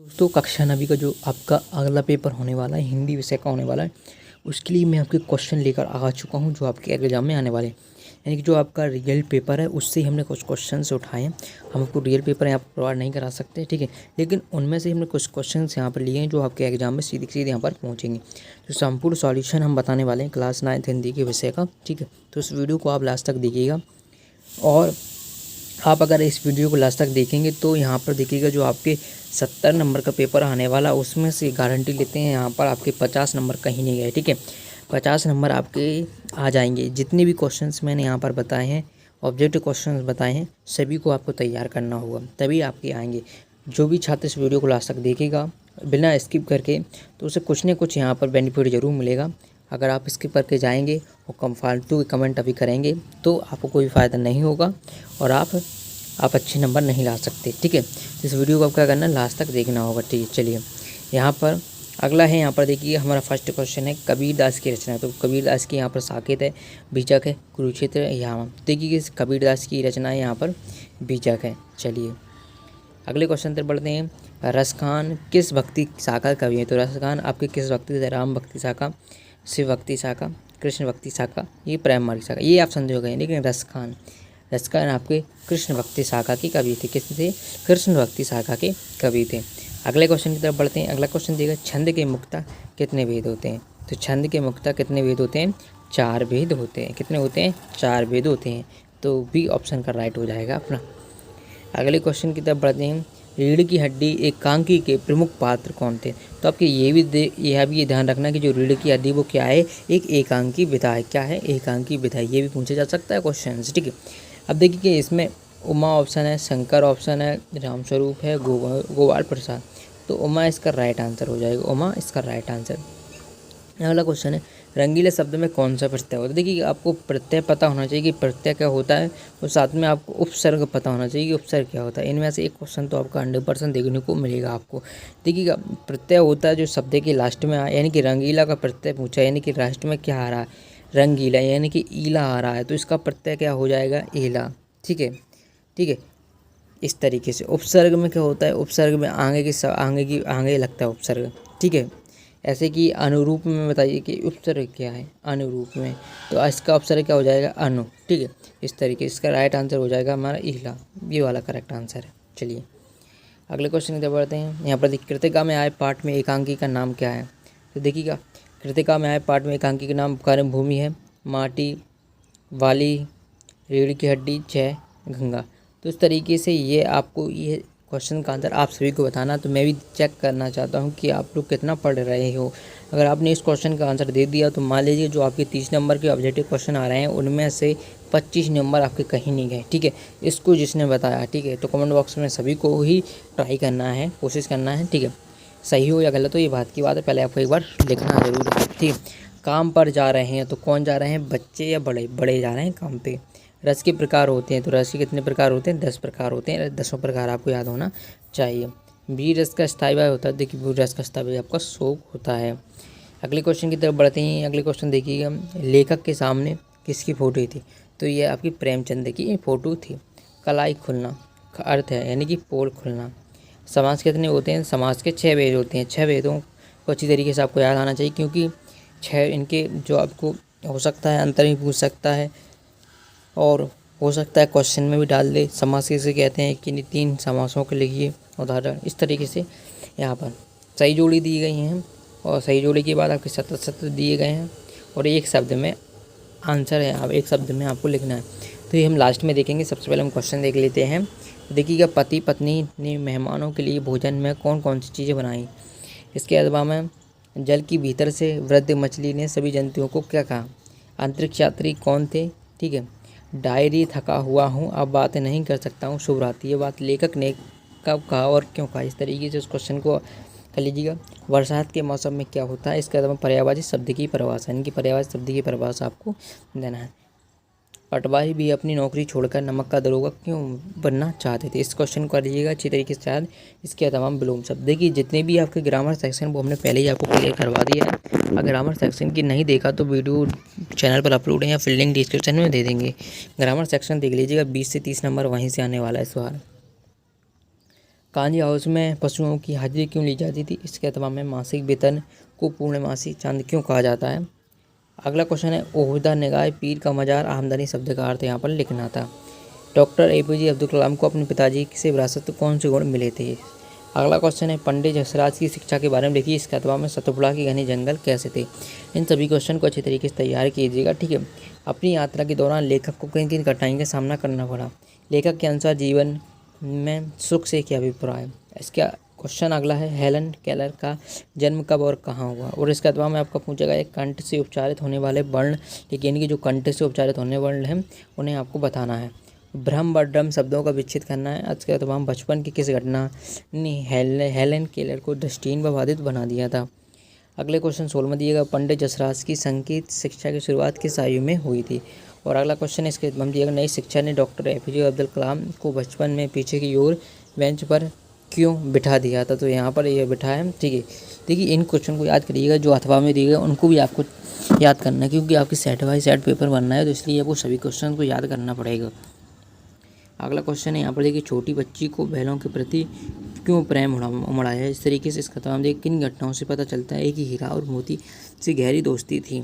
दोस्तों कक्षा 9वीं का जो आपका अगला पेपर होने वाला है, हिंदी विषय का होने वाला है, उसके लिए मैं आपके क्वेश्चन लेकर आ चुका हूं जो आपके एग्जाम में आने वाले हैं। यानी कि जो आपका रियल पेपर है उससे ही हमने कुछ क्वेश्चंस उठाए हैं। हम आपको रियल पेपर यहाँ पर प्रोवाइड नहीं करा सकते, ठीक है, लेकिन उनमें से हमने कुछ क्वेश्चंस यहाँ पर लिए हैं जो आपके एग्जाम में सीधे सीधे यहाँ पर पहुँचेंगे। तो संपूर्ण सॉल्यूशन हम बताने वाले हैं क्लास 9th हिंदी के विषय का, ठीक है। तो इस वीडियो को आप लास्ट तक देखिएगा, और आप अगर इस वीडियो को लास्ट तक देखेंगे तो यहाँ पर देखिएगा जो आपके 70 नंबर का पेपर आने वाला, उसमें से गारंटी लेते हैं यहाँ पर आपके 50 नंबर कहीं नहीं गए, ठीक है। 50 नंबर आपके आ जाएंगे। जितने भी क्वेश्चंस मैंने यहाँ पर बताए हैं, ऑब्जेक्टिव क्वेश्चंस बताए हैं, सभी को आपको तैयार करना होगा, तभी आपके आएंगे। जो भी छात्र इस वीडियो को लास्ट तक देखेगा बिना स्किप करके, तो उसे कुछ न कुछ यहाँ पर बेनिफिट ज़रूर मिलेगा। अगर आप स्किप करके जाएंगे और कम फालतू के कमेंट अभी करेंगे तो आपको कोई फ़ायदा नहीं होगा और आप अच्छे नंबर नहीं ला सकते, ठीक है। इस वीडियो को आप क्या करना है, लास्ट तक देखना होगा, ठीक है। चलिए यहाँ पर अगला है, यहाँ पर देखिए हमारा फर्स्ट क्वेश्चन है कबीरदास की रचना। तो कबीरदास की यहाँ पर साकेत है, बीजक है, कुरुक्षेत्र है। यहाँ देखिए कबीरदास की रचना है, यहाँ पर बीजक है। चलिए अगले क्वेश्चन तक बढ़ते हैं। रसखान किस भक्ति शाखा कवि है? तो रसखान आपके किस भक्ति से? राम भक्ति शाखा, शिव भक्ति शाखा, कृष्ण भक्ति शाखा, ये प्रेम मार्ग शाखा, ये आप संदेह हो गए। लेकिन रसखान आपके कृष्ण भक्ति शाखा के कवि थे। किस थे? कृष्ण भक्ति शाखा के कवि थे। अगले क्वेश्चन की तरफ बढ़ते हैं। अगला क्वेश्चन देगा छंद के मुक्ता कितने भेद होते हैं? तो छंद के मुक्ता कितने भेद होते हैं? 4 भेद होते हैं। कितने होते हैं? 4 भेद होते हैं। तो बी ऑप्शन का राइट हो जाएगा अपना। अगले क्वेश्चन की तरफ बढ़ते हैं। रीढ़ की हड्डी एकांकी के प्रमुख पात्र कौन थे? तो आपके यह भी ध्यान रखना कि जो रीढ़ की हड्डी वो क्या है? एक एकांकी विधा है। क्या है? एकांकी विधा। ये भी पूछा जा सकता है क्वेश्चन, ठीक है। अब देखिए कि इसमें उमा ऑप्शन है, शंकर ऑप्शन है, रामस्वरूप है, गोपाल प्रसाद। तो उमा इसका राइट आंसर हो जाएगा। उमा इसका राइट आंसर। अगला क्वेश्चन है रंगीले शब्द में कौन सा प्रत्यय होता है? देखिए आपको प्रत्यय पता होना चाहिए कि प्रत्यय क्या होता है, और साथ में आपको उपसर्ग पता होना चाहिए कि उपसर्ग क्या होता है। इनमें से एक क्वेश्चन तो आपका 100% देखने को मिलेगा आपको। देखिएगा प्रत्यय होता है जो शब्द के लास्ट में यानी कि रंगीला का प्रत्यय पूछा, यानी कि लास्ट में क्या आ रहा है? रंगीला, यानी कि ईला आ रहा है, तो इसका प्रत्यय क्या हो जाएगा? ईला, ठीक है, ठीक है। इस तरीके से उपसर्ग में क्या होता है? उपसर्ग में आगे लगता है उपसर्ग, ठीक है। ऐसे कि अनुरूप में बताइए कि उपसर्ग क्या है अनुरूप में, तो इसका उपसर्ग क्या हो जाएगा? अनु, ठीक है। इस तरीके इसका राइट आंसर हो जाएगा हमारा इहला, ये वाला करेक्ट आंसर है। चलिए अगले क्वेश्चन की तरफ बढ़ते हैं। यहाँ पर देखिए कृतिका में आए पाठ में एकांकी का नाम क्या है? तो देखिएगा कृतिका में आए पाठ में एकांकी का नाम कर्म भूमि है, माटी, वाली, रीढ़ की हड्डी, जय, गंगा। तो इस तरीके से ये आपको ये क्वेश्चन का आंसर आप सभी को बताना। तो मैं भी चेक करना चाहता हूँ कि आप लोग कितना पढ़ रहे हो। अगर आपने इस क्वेश्चन का आंसर दे दिया तो मान लीजिए जो आपके 30 नंबर के ऑब्जेक्टिव क्वेश्चन आ रहे हैं उनमें से 25 नंबर आपके कहीं नहीं गए, ठीक है। इसको जिसने बताया, ठीक है, तो कमेंट बॉक्स में सभी को ही ट्राई करना है, कोशिश करना है, ठीक है। सही हो या गलत हो ये बात की बात है, पहले आपको एक बार लिखना जरूर है, ठीक है। काम पर जा रहे हैं तो कौन जा रहे हैं? बच्चे या बड़े? बड़े जा रहे हैं काम पे। रस के प्रकार होते हैं, तो रस के कितने प्रकार होते हैं? 10 प्रकार होते हैं। 10 प्रकार आपको याद होना चाहिए। वीर रस का स्थायी भाव होता है, देखिए वीर रस का स्थायी भाव आपका शोक होता है। अगले क्वेश्चन की तरफ बढ़ते हैं। अगले क्वेश्चन देखिएगा लेखक के सामने किसकी फोटो थी? तो ये आपकी प्रेमचंद की फोटो थी। कलाई खुलना का अर्थ है यानी कि पोल खुलना। समास कितने होते हैं? समास के 6 भेद होते हैं। 6 भेदों को अच्छी तरीके से आपको याद आना चाहिए, क्योंकि 6 इनके जो आपको हो सकता है अंतर भी पूछ सकता है, और हो सकता है क्वेश्चन में भी डाल दे। समास किसे कहते हैं कि 3 समासों के लिखिए उदाहरण। इस तरीके से यहाँ पर सही जोड़ी दी गई हैं, और सही जोड़ी के बाद आपके सत्र दिए गए हैं, और एक शब्द में आंसर है, आप एक शब्द में आपको लिखना है। तो ये हम लास्ट में देखेंगे। सबसे पहले हम क्वेश्चन देख लेते हैं। देखिएगा पति पत्नी ने मेहमानों के लिए भोजन में कौन कौन सी चीज़ें बनाई? इसके अलावा में जल की भीतर से वृद्ध मछली ने सभी जंतुओं को क्या कहा? अंतरिक्ष यात्री कौन थे? ठीक है। डायरी थका हुआ हूँ, अब बात नहीं कर सकता हूँ, शुभ रात्रि। ये बात लेखक ने कब कहा और क्यों कहा? इस तरीके से उस क्वेश्चन को कर लीजिएगा। बरसात के मौसम में क्या होता है? इसके अलावा पर्यायवाची शब्द की परिभाषा, इनकी पर्यायवाची शब्द की परिभाषा आपको देना है। पटवारी भी अपनी नौकरी छोड़कर नमक का दरोगा क्यों बनना चाहते थे? इस क्वेश्चन को कर लीजिएगा अच्छी तरीके से याद। इसके तमाम विलोम शब्द देखिए, जितने भी आपके ग्रामर सेक्शन वो हमने पहले ही आपको क्लियर करवा दिया है। अगर ग्रामर सेक्शन की नहीं देखा तो वीडियो चैनल पर अपलोड है या फिर लिंक डिस्क्रिप्शन में दे देंगे। ग्रामर सेक्शन देख लीजिएगा, 20 से 30 नंबर वहीं से आने वाला है सवाल। कांजी हाउस में पशुओं की हाजिरी क्यों ली जाती थी? इसके अथवा में मासिक वेतन को पूर्णमासी चांद क्यों कहा जाता है? अगला क्वेश्चन है ओहदा निगाह पीर का मजार आमदनी शब्द का अर्थ यहाँ पर लिखना था। डॉक्टर APJ अब्दुल कलाम को अपने पिताजी से विरासत कौन से गुण मिले थे? अगला क्वेश्चन है पंडित जसराज की शिक्षा के बारे में लिखिए। इसके अथवा में सतपुड़ा के घने जंगल कैसे थे? इन सभी क्वेश्चन को अच्छे तरीके से तैयार कीजिएगा, ठीक है। अपनी यात्रा के दौरान लेखक को किन किन कठिनाइयों का सामना करना पड़ा? लेखक के अनुसार जीवन में सुख से क्या अभिप्राय? इसका क्वेश्चन अगला है हेलन केलर का जन्म कब और कहाँ हुआ? और इसके अथवा में आपका पूछेगा एक कंठ से उच्चारित होने वाले वर्ण, लेकिन कि जो कंठ से उच्चारित होने वर्ण हैं उन्हें आपको बताना है। भ्रम व ड्रम शब्दों का विच्छेद करना है। आज के तमाम बचपन की किस घटना ने हेलन केलर को दृष्टिहीन व बाधित बना दिया था? अगले क्वेश्चन 16 दिएगा पंडित जसराज की संगीत शिक्षा की शुरुआत किस आयु में हुई थी? और अगला क्वेश्चन इसके हम दिएगा नई शिक्षा ने डॉक्टर APJ अब्दुल कलाम को बचपन में पीछे की ओर बेंच पर क्यों बिठा दिया था? तो यहाँ पर ये बिठा है, ठीक है। देखिए इन क्वेश्चन को याद करिएगा, जो अथवा में दिए गए उनको भी आपको याद करना है, क्योंकि आपकी सेट बाई सेट पेपर बनना है, तो इसलिए आपको सभी क्वेश्चन को याद करना पड़ेगा। अगला क्वेश्चन है यहाँ पर देखिए छोटी बच्ची को बैलों के प्रति क्यों प्रेम उमड़ा है? इस तरीके से इसका तमाम देखिए किन घटनाओं से पता चलता है कि हीरा और मोती से गहरी दोस्ती थी।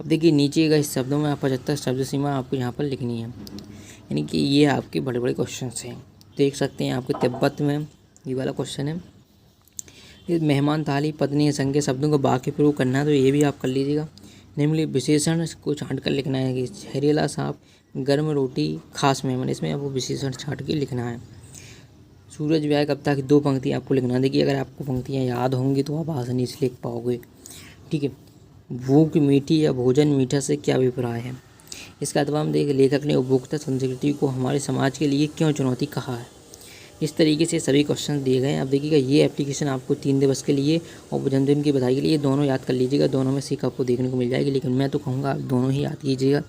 अब देखिए नीचे का इस शब्दों में आप 75 शब्द सीमा आपको यहाँ पर लिखनी है, यानी कि ये आपके बड़े बड़े क्वेश्चन हैं। देख सकते हैं आपके तिब्बत में ये वाला क्वेश्चन है। ये मेहमान थाली पत्नी संग के शब्दों को बाकी प्रयोग करना है, तो ये भी आप कर लीजिएगा। निम्नलिखित विशेषण को छांट कर लिखना है कि जहरीला सांप, गर्म रोटी, खास मेहमान, इसमें आपको विशेषण छांट के लिखना है। सूरज व्याय कविता की 2 पंक्ति आपको लिखना। देखिए अगर आपको पंक्तियाँ याद होंगी तो आप आसानी से लिख पाओगे, ठीक है। भूख मीठी या भोजन मीठा से क्या अभिप्राय है? इसका अथवा हम देखिए लेखक ने उपभोक्ता संस्कृति को हमारे समाज के लिए क्यों चुनौती कहा है? इस तरीके से सभी क्वेश्चन दिए गए हैं। अब देखिएगा ये एप्लीकेशन आपको 3 दिवस के लिए और जन्मदिन की बधाई के लिए दोनों याद कर लीजिएगा। दोनों में सीख आपको देखने को मिल जाएगी, लेकिन मैं तो कहूँगा आप दोनों ही याद कीजिएगा,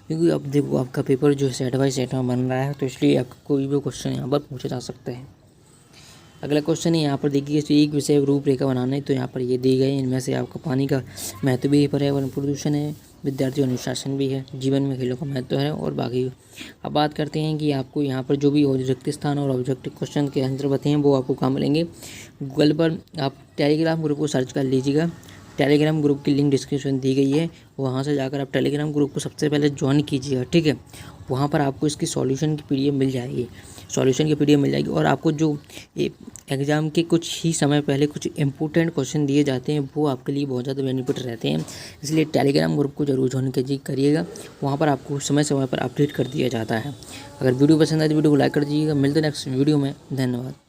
क्योंकि अब देखो आपका पेपर जो सेट बाई सेट में बन रहा है, तो इसलिए आपका कोई भी क्वेश्चन यहाँ पर पूछा जा सकता है। अगला क्वेश्चन है यहाँ पर देखिए एक विषय रूपरेखा बनाना है, तो यहाँ पर ये दी गई। इनमें से आपका पानी का महत्व भी है, पर्यावरण प्रदूषण है, विद्यार्थी अनुशासन भी है, जीवन में खेलों का महत्व है और बाकी। अब बात करते हैं कि आपको यहाँ पर जो भी रिक्त स्थान और ऑब्जेक्टिव क्वेश्चन के आंसर बताए हैं वो आपको कहाँ मिलेंगे। गूगल पर आप टेलीग्राम ग्रुप को सर्च कर लीजिएगा। टेलीग्राम ग्रुप की लिंक डिस्क्रिप्शन दी गई है, वहाँ से जाकर आप टेलीग्राम ग्रुप को सबसे पहले ज्वाइन कीजिएगा, ठीक है। वहाँ पर आपको इसकी सॉल्यूशन की PDF मिल जाएगी, और आपको जो एग्ज़ाम के कुछ ही समय पहले कुछ इंपॉर्टेंट क्वेश्चन दिए जाते हैं वो आपके लिए बहुत ज़्यादा बेनिफिट रहते हैं। इसलिए टेलीग्राम ग्रुप को जरूर ज्वाइन करिएगा, वहाँ पर आपको समय समय पर अपडेट कर दिया जाता है। अगर वीडियो पसंद आए तो वीडियो को लाइक कर दीजिएगा। मिलते हैं नेक्स्ट वीडियो में, धन्यवाद।